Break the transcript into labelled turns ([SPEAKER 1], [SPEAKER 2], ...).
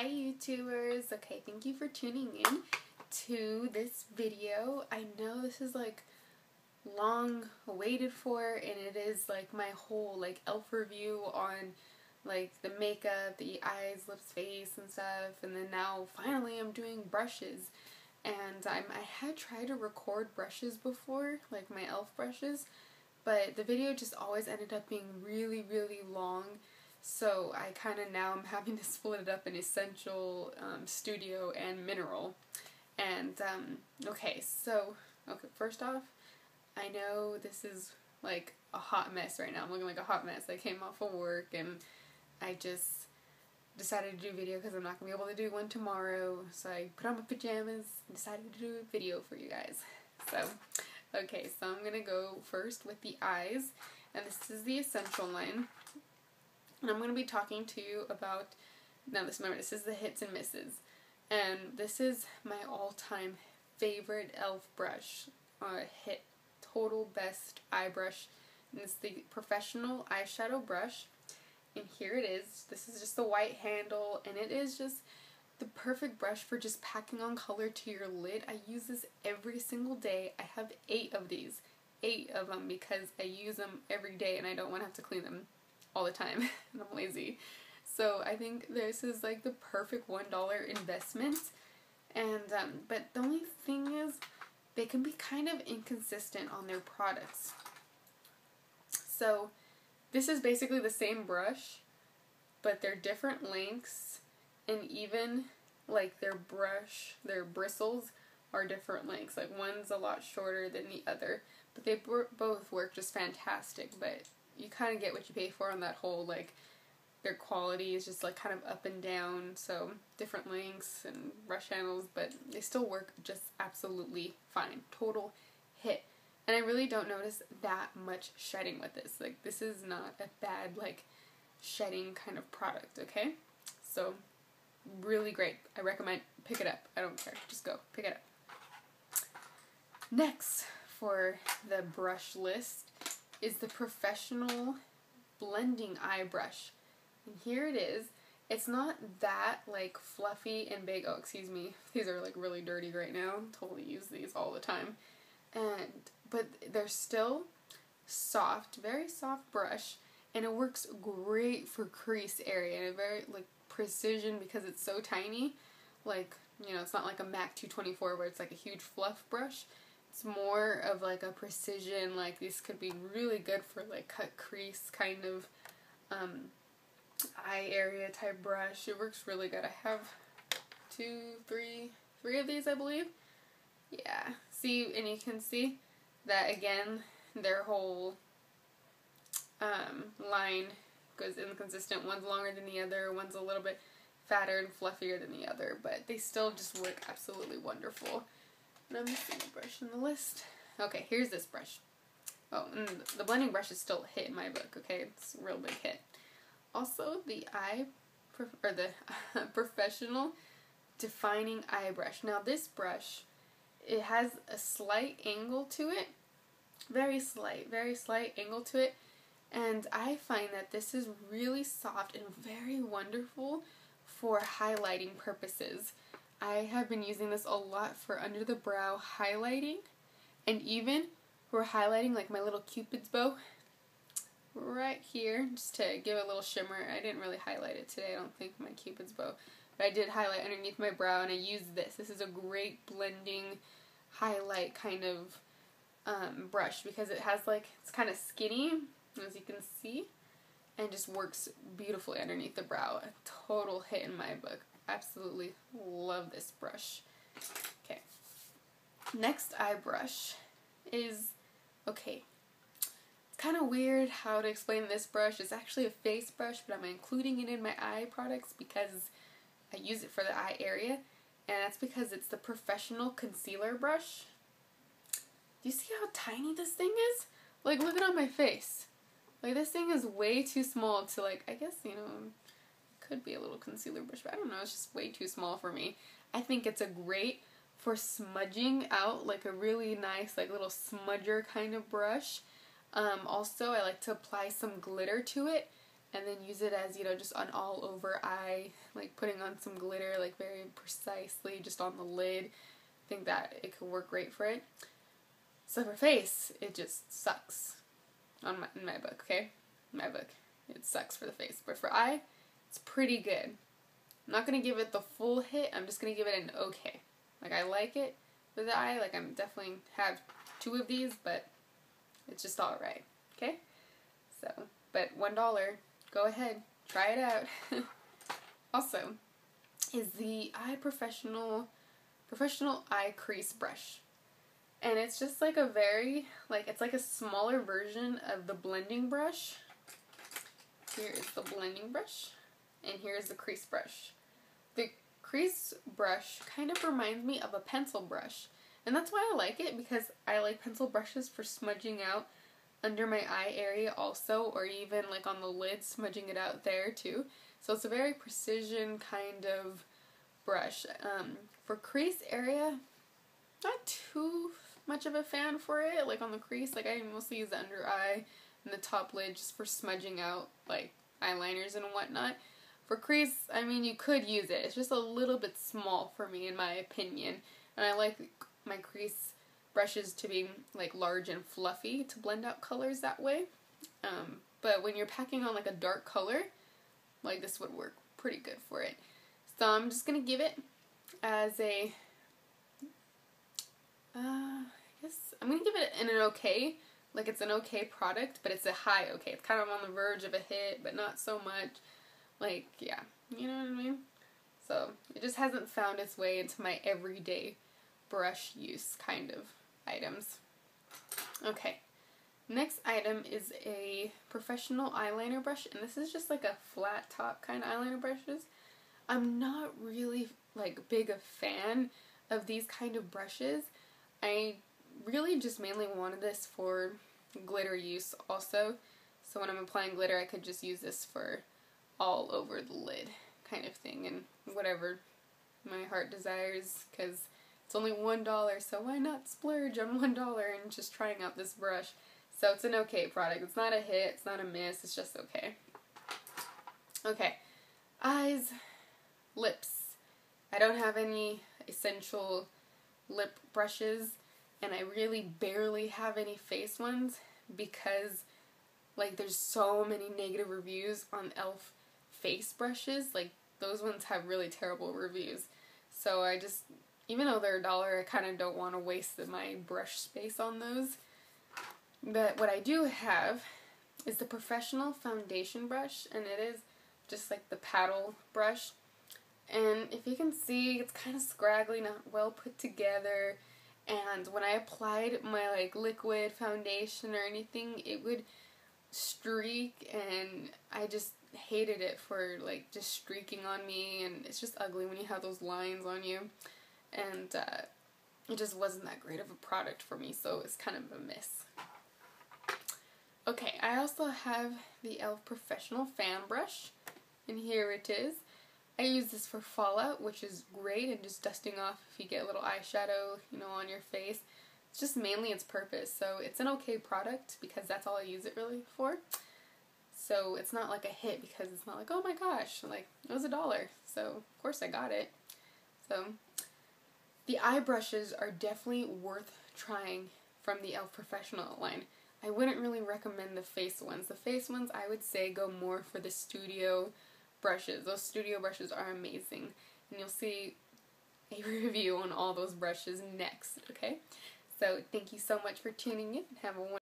[SPEAKER 1] Hi YouTubers! Okay, thank you for tuning in to this video. I know this is like long awaited for, and it is like my whole like e.l.f. review on like the makeup, the eyes, lips, face and stuff, and then now finally I'm doing brushes. And I had tried to record brushes before, like my e.l.f. brushes, but the video just always ended up being really long. So I kind of now I'm having to split it up in essential, studio, and mineral. And okay, first off, I know this is like a hot mess right now. I'm looking like a hot mess. I came off of work and I just decided to do a video because I'm not going to be able to do one tomorrow. So I put on my pajamas and decided to do a video for you guys. So, okay, so I'm going to go first with the eyes. And this is the essential line. And I'm going to be talking to you about, remember, this is the hits and misses. And this is my all-time favorite e.l.f. brush, hit, total best eye brush. And it's the Professional Eyeshadow Brush. And here it is. This is just the white handle, and it is just the perfect brush for just packing on color to your lid. I use this every single day. I have 8 of these. 8 of them because I use them every day and I don't want to have to clean them all the time and I'm lazy. So I think this is like the perfect $1 investment. And but the only thing is they can be kind of inconsistent on their products. So this is basically the same brush, but they're different lengths, and even like their bristles are different lengths. Like one's a lot shorter than the other, but they both work just fantastic. But you kind of get what you pay for on that whole, like, their quality is just like kind of up and down, so different lengths and brush handles, but they still work just absolutely fine. Total hit. And I really don't notice that much shedding with this. Like, this is not a bad, like, shedding kind of product, okay? So, really great. I recommend, pick it up. I don't care. Just go. Pick it up. Next, for the brush list, is the Professional Blending Eye Brush. And here it is. It's not that, like, fluffy and big. Oh, excuse me. These are, like, really dirty right now. Totally use these all the time. But they're still soft, very soft brush, and it works great for crease area, and a very, like, precision because it's so tiny. Like, you know, it's not like a MAC 224 where it's like a huge fluff brush. It's more of like a precision, like this could be really good for like cut crease kind of eye area type brush. It works really good. I have three of these, I believe. Yeah, see, and you can see that again, their whole line goes inconsistent. One's longer than the other, one's a little bit fatter and fluffier than the other, but they still just work absolutely wonderful. And I'm missing a brush in the list. Okay, here's this brush. Oh, and the blending brush is still a hit in my book, okay? It's a real big hit. Also, the Professional Defining Eye Brush. Now, this brush, it has a slight angle to it. Very slight angle to it. And I find that this is really soft and very wonderful for highlighting purposes. I have been using this a lot for under the brow highlighting, and even for highlighting like my little Cupid's bow right here, just to give it a little shimmer. I didn't really highlight it today, I don't think, my Cupid's bow, but I did highlight underneath my brow, and I used this. This is a great blending highlight kind of brush because it has like, it's kind of skinny, as you can see, and just works beautifully underneath the brow. A total hit in my book. Absolutely love this brush. Okay. Next eye brush is, okay, it's kind of weird how to explain this brush. It's actually a face brush, but I'm including it in my eye products because I use it for the eye area, and that's because it's the Professional Concealer Brush. Do you see how tiny this thing is? Like, look at it on my face. Like, this thing is way too small to, like, I guess, you know, could be a little concealer brush, but I don't know, it's just way too small for me. I think it's a great for smudging out, like a really nice, like, little smudger kind of brush. Also, I like to apply some glitter to it, and then use it as, you know, just an all over eye, like putting on some glitter like very precisely just on the lid. I think that it could work great for it. So for face, it just sucks in my book, okay? In my book, it sucks for the face. But for eye, it's pretty good. I'm not going to give it the full hit, I'm just going to give it an okay. Like, I like it for the eye, like I'm definitely have 2 of these, but it's just alright, okay? So, but $1, go ahead, try it out. Also, is the Professional Eye Crease Brush. And it's just like a very, like, it's like a smaller version of the blending brush. Here is the blending brush, and here's the crease brush. The crease brush kind of reminds me of a pencil brush, and that's why I like it, because I like pencil brushes for smudging out under my eye area also, or even like on the lid, smudging it out there too. So it's a very precision kind of brush. For crease area, not too much of a fan for it, like on the crease. Like, I mostly use the under eye and the top lid just for smudging out like eyeliners and whatnot. For crease, I mean, you could use it. It's just a little bit small for me, in my opinion. And I like my crease brushes to be like large and fluffy to blend out colors that way. But when you're packing on like a dark color, like this would work pretty good for it. So I'm just gonna give it as a I guess I'm going to give it an okay. Like, it's an okay product, but it's a high okay. It's kind of on the verge of a hit, but not so much. Like, yeah. You know what I mean? So, it just hasn't found its way into my everyday brush use kind of items. Okay. Next item is a professional eyeliner brush, and this is just like a flat top kind of eyeliner brushes. I'm not really, like, big a fan of these kind of brushes. I really just mainly wanted this for glitter use also. So when I'm applying glitter, I could just use this for all over the lid kind of thing, and whatever my heart desires, because it's only $1, so why not splurge on $1 and just trying out this brush. So it's an okay product. It's not a hit, it's not a miss, it's just okay. Okay, eyes, lips. I don't have any essential lip brushes, and I really barely have any face ones, because like there's so many negative reviews on e.l.f. face brushes. Like, those ones have really terrible reviews. So I just, even though they're $1, I kind of don't want to waste my brush space on those. But what I do have is the Professional Foundation Brush, and it is just like the paddle brush. And if you can see, it's kind of scraggly, not well put together. And when I applied my like liquid foundation or anything, it would streak, and I just hated it for like just streaking on me, and it's just ugly when you have those lines on you. And it just wasn't that great of a product for me, so it's kind of a miss. Okay, I also have the e.l.f. Professional Fan Brush, and here it is. I use this for fallout, which is great, and just dusting off if you get a little eyeshadow, you know, on your face. It's just mainly its purpose, so it's an okay product because that's all I use it really for. So it's not like a hit, because it's not like, oh my gosh, like, it was $1, so of course I got it. So the eye brushes are definitely worth trying from the e.l.f. Professional line. I wouldn't really recommend the face ones. The face ones, I would say, go more for the studio brushes. Those studio brushes are amazing, and you'll see a review on all those brushes next, okay? So thank you so much for tuning in. Have a wonderful